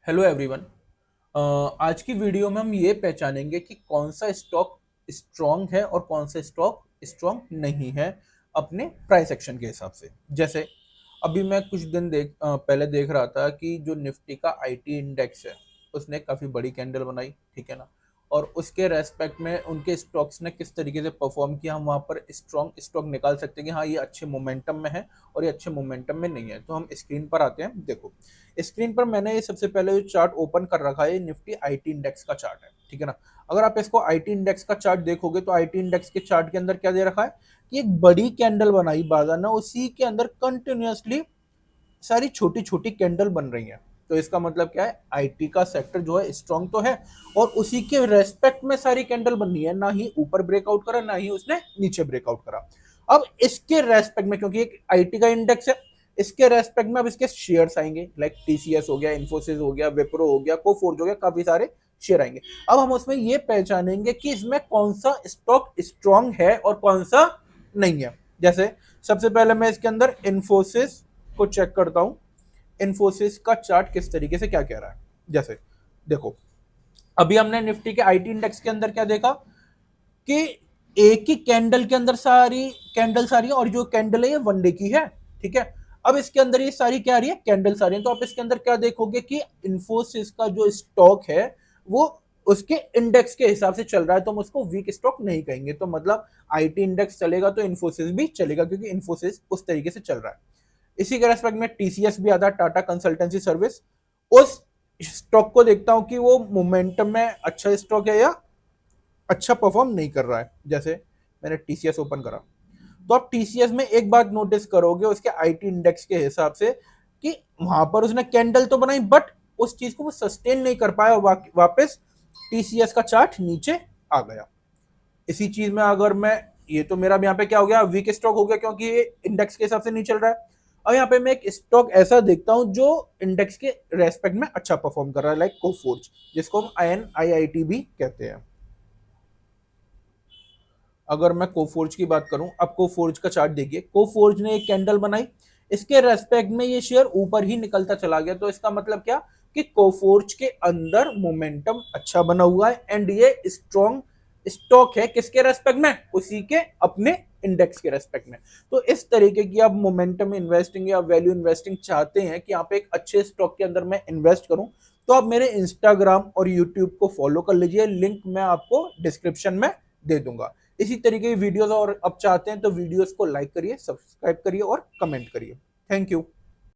Hello everyone. आज की video में हम ये पहचानेंगे कि कौन सा स्टॉक स्ट्रॉन्ग है और कौन सा स्टॉक स्ट्रॉन्ग नहीं है अपने प्राइस एक्शन के हिसाब से। जैसे अभी मैं कुछ दिन पहले देख रहा था कि जो निफ्टी का आईटी इंडेक्स है उसने काफ़ी बड़ी कैंडल बनाई, ठीक है ना। और उसके रेस्पेक्ट में उनके स्टॉक्स ने किस तरीके से परफॉर्म किया, हम वहाँ पर स्ट्रॉन्ग स्टॉक निकाल सकते हैं कि हाँ ये अच्छे मोमेंटम में है और ये अच्छे मोमेंटम में नहीं है। तो हम स्क्रीन पर आते हैं। देखो, स्क्रीन पर मैंने ये सबसे पहले जो चार्ट ओपन कर रखा है, निफ्टी आईटी इंडेक्स का चार्ट है, ठीक है ना। अगर आप इसको आईटी इंडेक्स का चार्ट देखोगे तो आईटी इंडेक्स के चार्ट के अंदर क्या दे रखा है कि एक बड़ी कैंडल बनाई बाजार ने, उसी के अंदर कंटिन्यूअसली सारी छोटी छोटी कैंडल बन रही हैं। तो इसका मतलब क्या है, आईटी का सेक्टर जो है स्ट्रांग तो है और उसी के रेस्पेक्ट में सारी कैंडल बन रही है, ना ही ऊपर ब्रेकआउट करा ना ही उसने नीचे ब्रेकआउट करा। अब इसके रेस्पेक्ट में, क्योंकि एक आईटी का इंडेक्स है, इसके रेस्पेक्ट में अब इसके शेयर्स आएंगे, लाइक टीसीएस हो गया, इन्फोसिस हो गया, विप्रो हो गया, कोफोर्ज हो गया, काफी सारे शेयर आएंगे। अब हम उसमें ये पहचानेंगे कि इसमें कौन सा स्टॉक स्ट्रांग है और कौन सा नहीं है। जैसे सबसे पहले मैं इसके अंदर इन्फोसिस को चेक करता हूं, इन्फोसिस का चार्ट किस तरीके से क्या कह रहा है। जैसे देखो, अभी हमने निफ्टी के आईटी इंडेक्स के अंदर क्या देखा कि एक ही कैंडल के अंदर सारी कैंडल्स आ रही है और जो कैंडल है ये वन डे की है, ठीक है। अब इसके अंदर ये सारी क्या आ रही है, कैंडल्स आ रही है। तो आप इसके अंदर क्या देखोगे कि इन्फोसिस का जो स्टॉक है वो उसके इंडेक्स के हिसाब से चल रहा है, तो हम उसको वीक स्टॉक नहीं कहेंगे। तो मतलब आईटी इंडेक्स चलेगा तो इन्फोसिस भी चलेगा, क्योंकि इन्फोसिस उस तरीके से चल रहा है। इसी के रेस्पेक्ट में टीसीएस भी आता है, टाटा कंसल्टेंसी सर्विस। उस स्टॉक को देखता हूं कि वो मोमेंटम में अच्छा स्टॉक है या अच्छा परफॉर्म नहीं कर रहा है। जैसे मैंने टीसीएस ओपन करा, तो आप टीसीएस में एक बात नोटिस करोगे उसके आईटी इंडेक्स के हिसाब से कि वहां पर उसने कैंडल तो बनाई बट उस चीज को वो सस्टेन नहीं कर पाया और वापस टीसीएस का चार्ट नीचे आ गया। इसी चीज में अगर मैं, ये तो मेरा यहाँ पे क्या हो गया, वीक स्टॉक हो गया, क्योंकि ये इंडेक्स के हिसाब से नहीं चल रहा है। अब यहाँ पे मैं एक स्टॉक ऐसा देखता हूं जो इंडेक्स के रेस्पेक्ट में अच्छा परफॉर्म कर रहा है, लाइक कोफोर्ज, जिसको हम INIIT भी कहते हैं। अगर मैं कोफोर्ज की बात करूं, अब कोफोर्ज का चार्ट देखिए, कोफोर्ज ने एक कैंडल बनाई, इसके रेस्पेक्ट में ये शेयर ऊपर ही निकलता चला गया। तो इसका मतलब क्या कि कोफोर्ज के अंदर मोमेंटम अच्छा बना हुआ है एंड ये स्ट्रॉन्ग स्टॉक है, किसके रेस्पेक्ट में, उसी के अपने इंडेक्स के रेस्पेक्ट में। तो इस तरीके की आप मोमेंटम इन्वेस्टिंग या वैल्यू इन्वेस्टिंग चाहते हैं कि यहाँ पे एक अच्छे स्टॉक के अंदर मैं इन्वेस्ट करूं, तो आप मेरे इंस्टाग्राम और यूट्यूब को फॉलो कर लीजिए, लिंक मैं आपको डिस्क्रिप्शन में दे दूंगा। इसी तरीके की वीडियोस और अब चाहते हैं तो वीडियोस को लाइक करिए, सब्सक्राइब करिए और कमेंट करिए। Thank you.